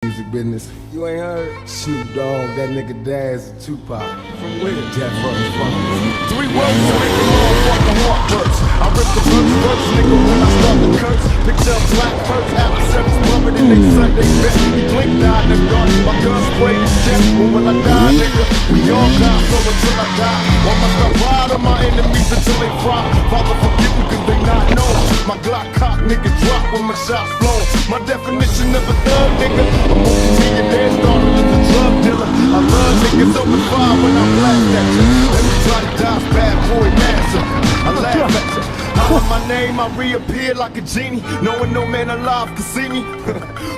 Music business. You ain't heard? Snoop Dogg, that nigga Daz and Tupac. From where? Death fucking fun. 3 words to make a motherfucking heart burst. I rip the first, nigga, when I start to curse. Picture a black first, after service bumping in they Sunday best. He blinked out in the dark, my gun sprayed his chest. But when I die, nigga, we all die, so until I die. One must stop ride on my enemies until they fry. Father, forgive me, cause they not know. My Glock cock, nigga, drop when my shots blow. My definition of a thug, nigga, a multi-millionaire started as a drug dealer. I love niggas open fire when I blast at you. Everybody dies, bad boy, massacre. I laugh at you. Holler my name, I reappear like a genie, knowing no man alive can see me.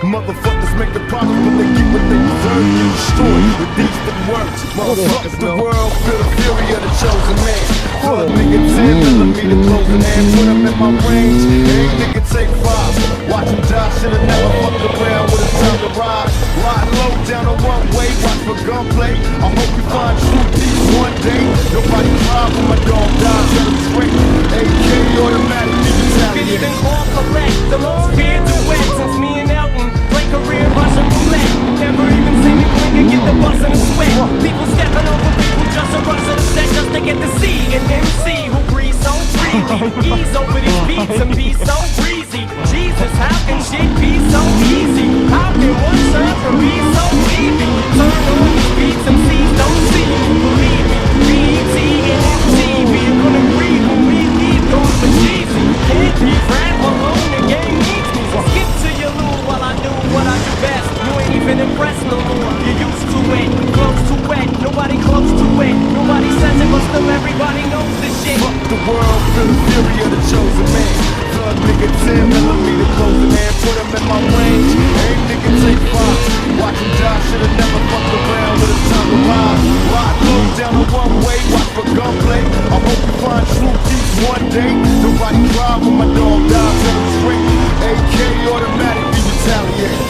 Motherfuckers make the problems, but they get what they deserve. Get destroyed with these big words. Motherfuckers, the world feel the fury of the chosen man. Fuck nigga 10 millimeter closing hand, put him in my range. Every nigga take 5. Watch him die, should've never fucked around with a time to ride. Ride low down a one-way, watch for gunplay. I hope you find true peace one day. Nobody cry when my dog dies, let him straight. AK automatic, nigga Could even call collect the most feared duet since me and Elton play career Russian roulette. Never even seen me blink and get the bus in a sweat. People stepping over people just to rush to the set just to get to see an MC who breathes so freely. Ease over these beats and be so breezy. Jesus, how can shit be so easy? How can one turn from be so easy? Turn on these beats and MCs don't see me. Believe me, BET and MTV are gonna breathe when we leave those for cheesy. Can't be Brad Malone, the game needs me. So skip to your loo while I do what I do best. You ain't even impressed no more. You're used to it, close to wet. Nobody close to it. Nobody says it, but still everybody knows this shit. Fuck the world, feel the fury of the chosen man. Thug nigga 10 millimeter closing hand, put him in my range. Every nigga take 5. Watch him die, should've never fucked around with a time to ride. Ride low down a one-way, watch for gunplay. I hope you find true peace one day. Nobody cry when my dog dies, let him straight. AK automatic, we retaliate.